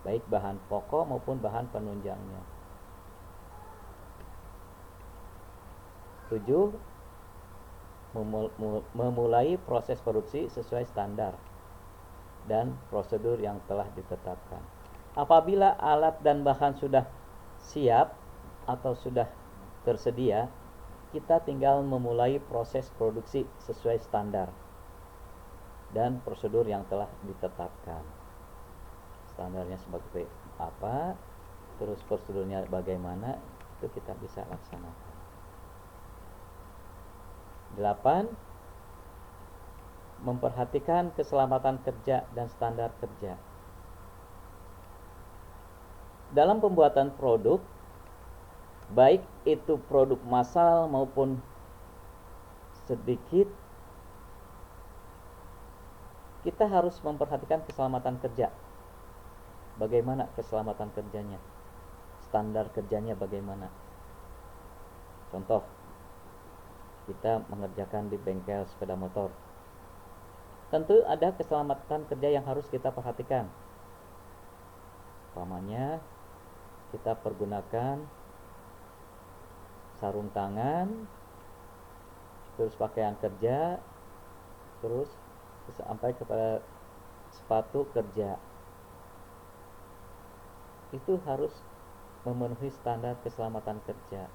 baik bahan pokok maupun bahan penunjangnya. 7. Memulai proses produksi sesuai standar dan prosedur yang telah ditetapkan. Apabila alat dan bahan sudah siap atau sudah tersedia, kita tinggal memulai proses produksi sesuai standar dan prosedur yang telah ditetapkan. Standarnya seperti apa, terus prosedurnya bagaimana, itu kita bisa laksanakan. 8. Memperhatikan keselamatan kerja dan standar kerja. Dalam pembuatan produk, baik itu produk massal maupun sedikit, kita harus memperhatikan keselamatan kerja. Bagaimana keselamatan kerjanya, standar kerjanya bagaimana. Contoh, kita mengerjakan di bengkel sepeda motor, tentu ada keselamatan kerja yang harus kita perhatikan. Umpamanya kita pergunakan sarung tangan, terus pakaian kerja, terus sampai kepada sepatu kerja, itu harus memenuhi standar keselamatan kerja.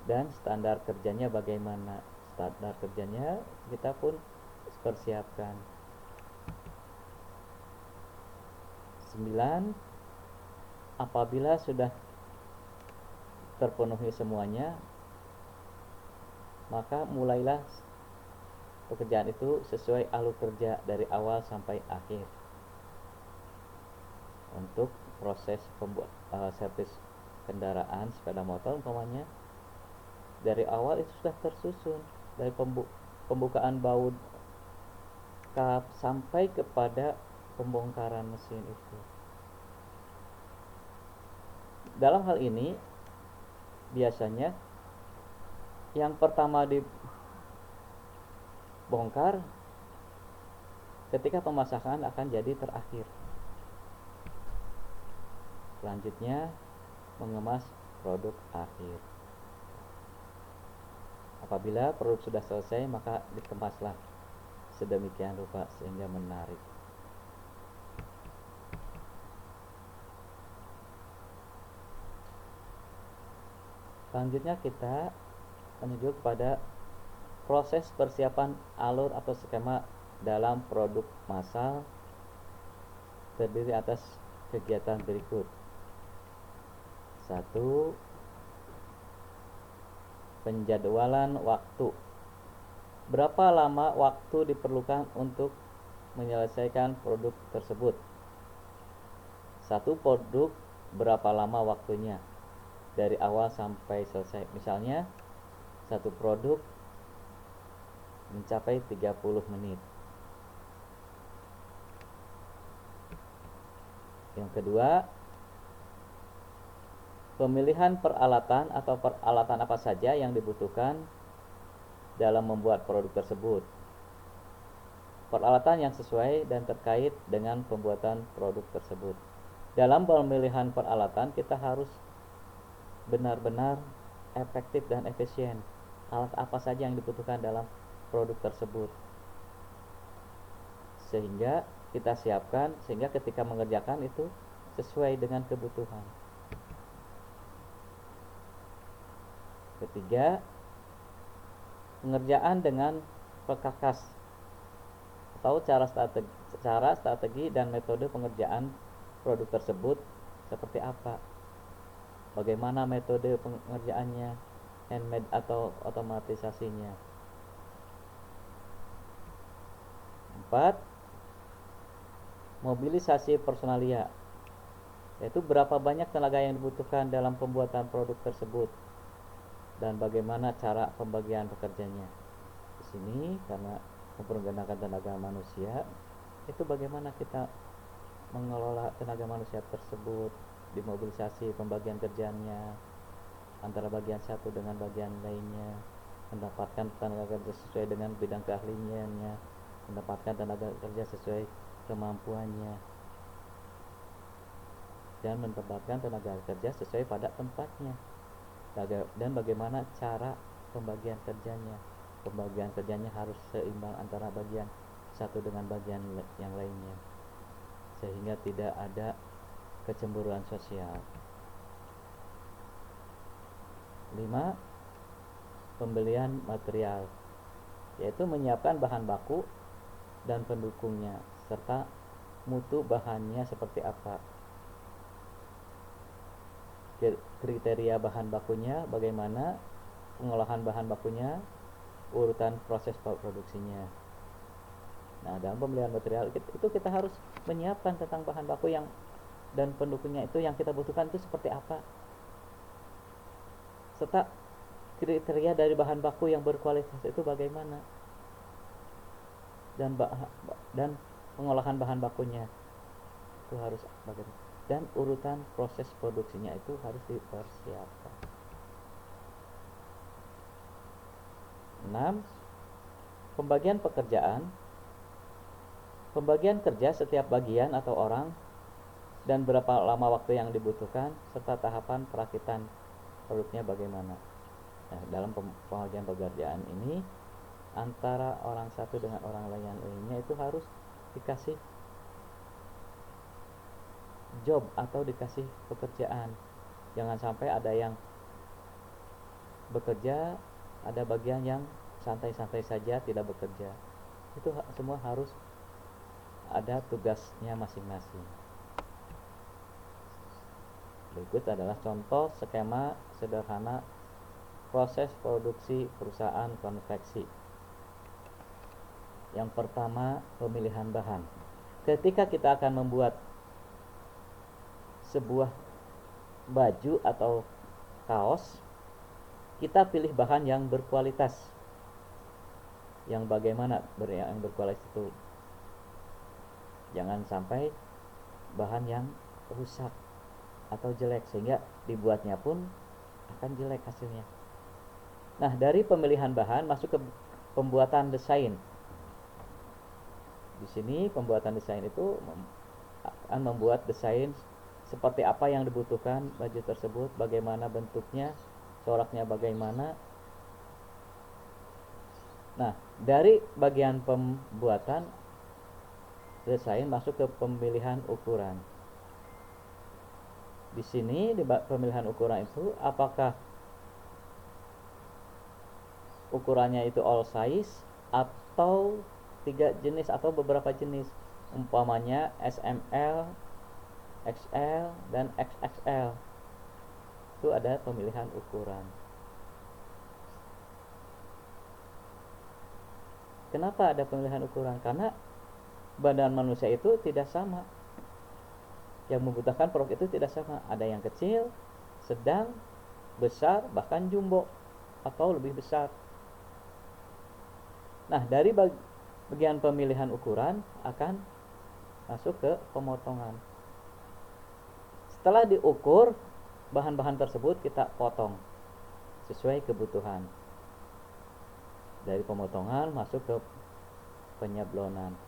Dan standar kerjanya bagaimana? Standar kerjanya kita pun persiapkan. 9. Apabila sudah terpenuhi semuanya, maka mulailah pekerjaan itu sesuai alur kerja dari awal sampai akhir. Untuk proses servis kendaraan sepeda motor umpamanya, dari awal itu sudah tersusun, dari pembukaan baut kap sampai kepada pembongkaran mesin itu. Dalam hal ini biasanya yang pertama dibongkar ketika pemasangan akan jadi terakhir. Selanjutnya mengemas produk akhir. Apabila produk sudah selesai, maka dikemaslah sedemikian rupa sehingga menarik. Selanjutnya kita menuju kepada proses persiapan alur atau skema dalam produk massal, terdiri atas kegiatan berikut. 1. Penjadwalan waktu. Berapa lama waktu diperlukan untuk menyelesaikan produk tersebut? Satu produk berapa lama waktunya dari awal sampai selesai? Misalnya satu produk mencapai 30 menit. Yang kedua, pemilihan peralatan atau peralatan apa saja yang dibutuhkan dalam membuat produk tersebut. Peralatan yang sesuai dan terkait dengan pembuatan produk tersebut. Dalam pemilihan peralatan kita harus benar-benar efektif dan efisien. Alat apa saja yang dibutuhkan dalam produk tersebut, sehingga kita siapkan sehingga ketika mengerjakan itu sesuai dengan kebutuhan. Ketiga, pengerjaan dengan perkakas atau cara strategi dan metode pengerjaan produk tersebut seperti apa, bagaimana metode pengerjaannya, handmade atau otomatisasinya. 4. Mobilisasi personalia, yaitu berapa banyak tenaga yang dibutuhkan dalam pembuatan produk tersebut dan bagaimana cara pembagian pekerjanya. Di sini karena mempergunakan tenaga manusia, itu bagaimana kita mengelola tenaga manusia tersebut, dimobilisasi pembagian kerjanya antara bagian satu dengan bagian lainnya, mendapatkan tenaga kerja sesuai dengan bidang keahliannya, mendapatkan tenaga kerja sesuai kemampuannya, dan mendapatkan tenaga kerja sesuai pada tempatnya. Dan bagaimana cara pembagian kerjanya. Pembagian kerjanya harus seimbang antara bagian satu dengan bagian yang lainnya, sehingga tidak ada kecemburuan sosial. 5. Pembelian material, yaitu menyiapkan bahan baku dan pendukungnya serta mutu bahannya seperti apa, kriteria bahan bakunya bagaimana, pengolahan bahan bakunya, urutan proses produksinya. Nah, dalam pembelian material itu kita harus menyiapkan tentang bahan baku yang dan pendukungnya itu yang kita butuhkan itu seperti apa, serta kriteria dari bahan baku yang berkualitas itu bagaimana, dan pengolahan bahan bakunya itu harus bagaimana, dan urutan proses produksinya itu harus dipersiapkan. 6. Pembagian pekerjaan. Pembagian kerja setiap bagian atau orang dan berapa lama waktu yang dibutuhkan serta tahapan perakitan produknya bagaimana. Nah, dalam pembagian pekerjaan ini antara orang satu dengan orang lainnya itu harus dikasih job atau dikasih pekerjaan. Jangan sampai ada yang bekerja, ada bagian yang santai-santai saja tidak bekerja. Itu semua harus ada tugasnya masing-masing. Berikut adalah contoh skema sederhana proses produksi perusahaan konveksi. Yang pertama, pemilihan bahan. Ketika kita akan membuat sebuah baju atau kaos, kita pilih bahan yang berkualitas. Yang bagaimana yang berkualitas itu? Jangan sampai bahan yang rusak atau jelek sehingga dibuatnya pun akan jelek hasilnya. Nah, dari pemilihan bahan masuk ke pembuatan desain. Di sini pembuatan desain itu akan membuat desain seperti apa yang dibutuhkan baju tersebut, bagaimana bentuknya, coraknya bagaimana. Nah, dari bagian pembuatan desain masuk ke pemilihan ukuran. Di sini di pemilihan ukuran itu apakah ukurannya itu all size atau 3 jenis atau beberapa jenis, umpamanya SML, XL, dan XXL. Itu ada pemilihan ukuran. Kenapa ada pemilihan ukuran? Karena badan manusia itu tidak sama. Yang membutuhkan produk itu tidak sama. Ada yang kecil, sedang, besar, bahkan jumbo atau lebih besar. Nah, dari bagian pemilihan ukuran akan masuk ke pemotongan. Setelah diukur, bahan-bahan tersebut kita potong sesuai kebutuhan. Dari pemotongan masuk ke penyablonan.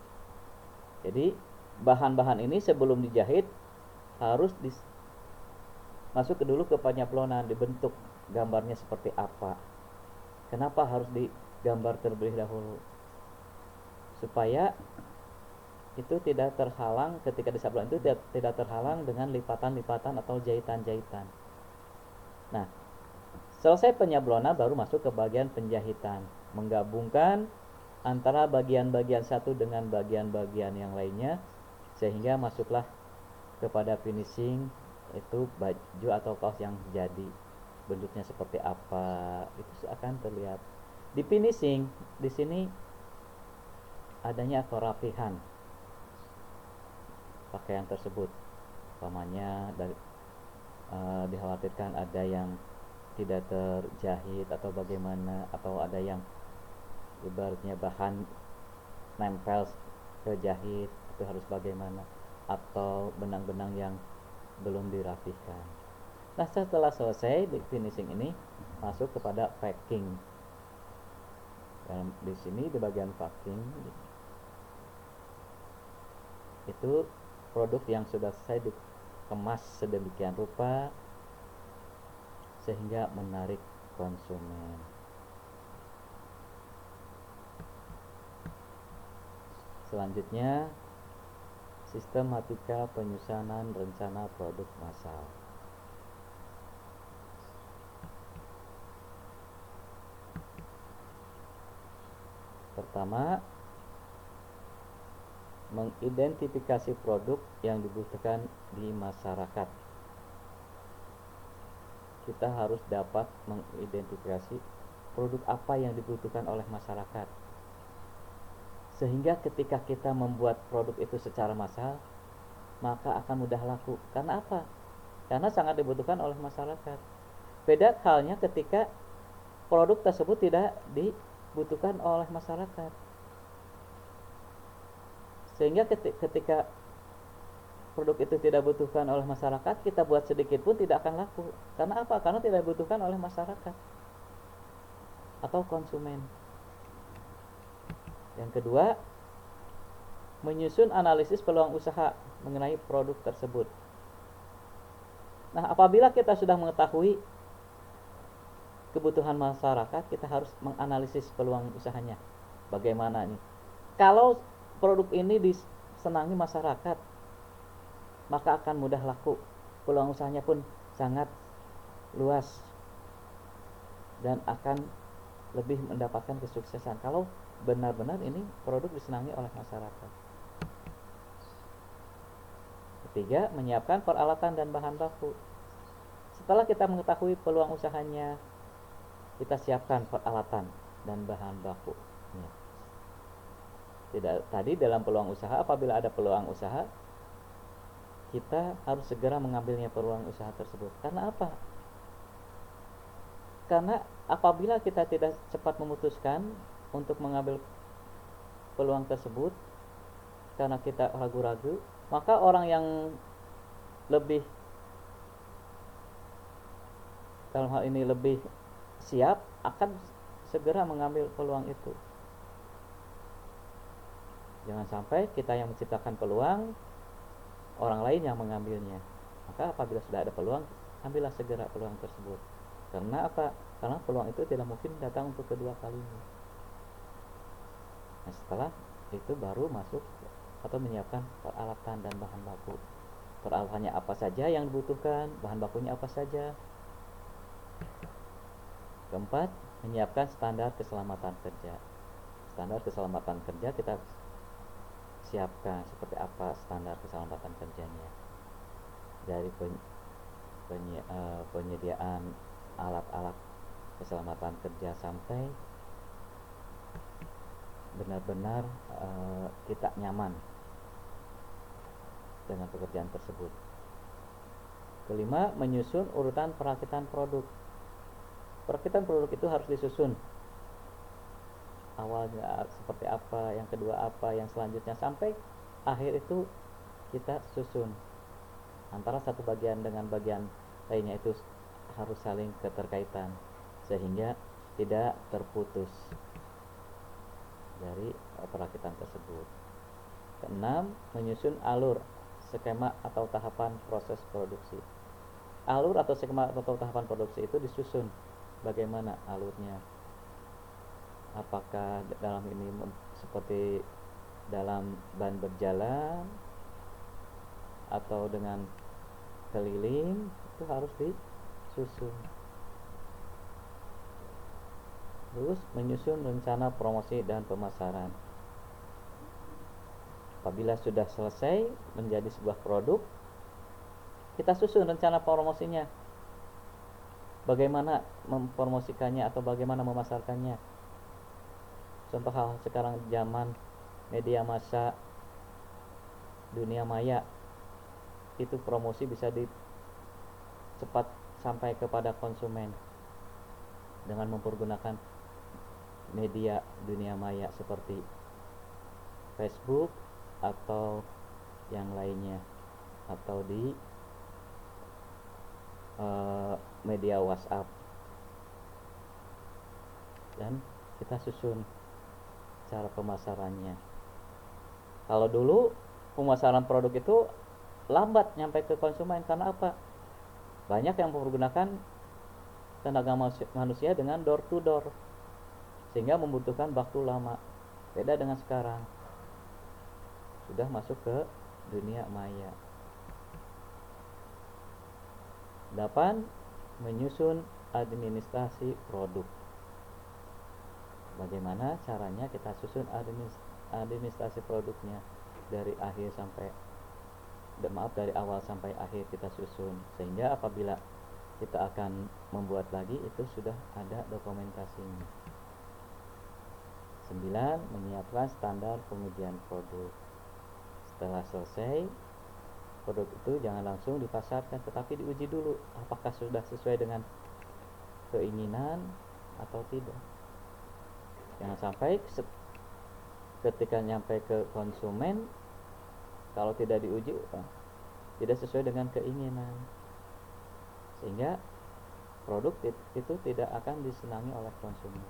Jadi bahan-bahan ini sebelum dijahit harus masuk dulu ke penyablonan, dibentuk gambarnya seperti apa. Kenapa harus digambar terlebih dahulu? Supaya itu tidak terhalang, ketika disablon itu tidak terhalang dengan lipatan-lipatan atau jahitan-jahitan. Nah, selesai penyablonan baru masuk ke bagian penjahitan, menggabungkan antara bagian-bagian satu dengan bagian-bagian yang lainnya sehingga masuklah kepada finishing, itu baju atau kaos yang jadi. Bentuknya seperti apa itu akan terlihat. Di finishing di sini adanya kerapihan pakaian tersebut. Umpamanya dikhawatirkan ada yang tidak terjahit atau bagaimana, atau ada yang ibaratnya bahan nempel ke jahit, itu harus bagaimana, atau benang-benang yang belum dirapihkan. Nah, setelah selesai di finishing ini masuk kepada packing. Di sini di bagian packing itu produk yang sudah selesai dikemas sedemikian rupa sehingga menarik konsumen. Selanjutnya, sistematika penyusunan rencana produk massal. Pertama, mengidentifikasi produk yang dibutuhkan di masyarakat. Kita harus dapat mengidentifikasi produk apa yang dibutuhkan oleh masyarakat, sehingga ketika kita membuat produk itu secara massal, maka akan mudah laku. Karena apa? Karena sangat dibutuhkan oleh masyarakat. Beda halnya ketika produk tersebut tidak dibutuhkan oleh masyarakat, sehingga ketika produk itu tidak dibutuhkan oleh masyarakat, kita buat sedikit pun tidak akan laku. Karena apa? Karena tidak dibutuhkan oleh masyarakat atau konsumen. Yang kedua, menyusun analisis peluang usaha mengenai produk tersebut. Nah, apabila kita sudah mengetahui kebutuhan masyarakat, kita harus menganalisis peluang usahanya. Bagaimana nih? Kalau produk ini disenangi masyarakat, maka akan mudah laku. Peluang usahanya pun sangat luas dan akan lebih mendapatkan kesuksesan kalau benar-benar ini produk disenangi oleh masyarakat. Ketiga, menyiapkan peralatan dan bahan baku. Setelah kita mengetahui peluang usahanya, kita siapkan peralatan dan bahan baku. Tadi dalam peluang usaha, apabila ada peluang usaha, kita harus segera mengambilnya peluang usaha tersebut. Karena apa? Karena apabila kita tidak cepat memutuskan untuk mengambil peluang tersebut, karena kita ragu-ragu, maka orang yang lebih, dalam hal ini lebih siap, akan segera mengambil peluang itu. Jangan sampai kita yang menciptakan peluang, orang lain yang mengambilnya. Maka apabila sudah ada peluang, ambillah segera peluang tersebut. Karena apa? Karena peluang itu tidak mungkin datang untuk kedua kalinya. Nah, setelah itu baru masuk atau menyiapkan peralatan dan bahan baku. Peralatannya apa saja yang dibutuhkan, bahan bakunya apa saja. Keempat, menyiapkan standar keselamatan kerja. Standar keselamatan kerja kita siapkan seperti apa standar keselamatan kerjanya. Dari penyediaan alat-alat keselamatan kerja sampai benar-benar kita nyaman dengan pekerjaan tersebut. Kelima, menyusun urutan perakitan produk. Perakitan produk itu harus disusun. Awalnya seperti apa, yang kedua apa, yang selanjutnya, sampai akhir itu kita susun. Antara satu bagian dengan bagian lainnya itu harus saling keterkaitan sehingga tidak terputus dari perakitan tersebut. Keenam, menyusun alur, skema atau tahapan proses produksi. Alur atau skema atau tahapan produksi itu disusun. Bagaimana alurnya? Apakah dalam ini seperti dalam ban berjalan atau dengan keliling, itu harus disusun. Terus menyusun rencana promosi dan pemasaran. Apabila sudah selesai menjadi sebuah produk, kita susun rencana promosinya. Bagaimana mempromosikannya atau bagaimana memasarkannya. Contoh hal sekarang zaman media massa, dunia maya, itu promosi bisa cepat sampai kepada konsumen dengan mempergunakan media dunia maya seperti Facebook atau yang lainnya, atau di media WhatsApp. Dan kita susun cara pemasarannya. Kalau dulu pemasaran produk itu lambat nyampe ke konsumen, karena apa? Banyak yang menggunakan tenaga manusia dengan door to door, sehingga membutuhkan waktu lama. Beda dengan sekarang, sudah masuk ke dunia maya. 8. Menyusun administrasi produk. Bagaimana caranya kita susun administrasi produknya dari dari awal sampai akhir kita susun, sehingga apabila kita akan membuat lagi itu sudah ada dokumentasinya. 9. Menyiapkan standar pengujian produk. Setelah selesai, produk itu jangan langsung dipasarkan, tetapi diuji dulu apakah sudah sesuai dengan keinginan atau tidak. Jangan sampai ketika nyampe ke konsumen, kalau tidak diuji, tidak sesuai dengan keinginan, sehingga produk itu tidak akan disenangi oleh konsumen.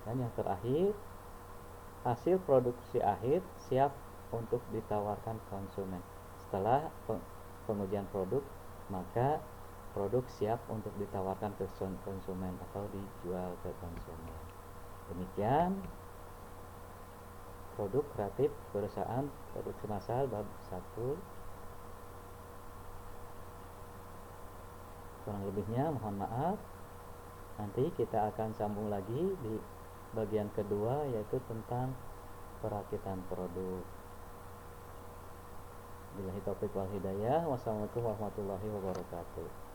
Dan yang terakhir, hasil produksi akhir siap untuk ditawarkan konsumen. Setelah pengujian produk, maka produk siap untuk ditawarkan ke konsumen atau dijual ke konsumen. Demikian produk kreatif perusahaan produksi massal bab 1. Kurang lebihnya mohon maaf. Nanti kita akan sambung lagi di bagian kedua, yaitu tentang perakitan produk. Billahi taufiq wal hidayah. Wassalamualaikum warahmatullahi wabarakatuh.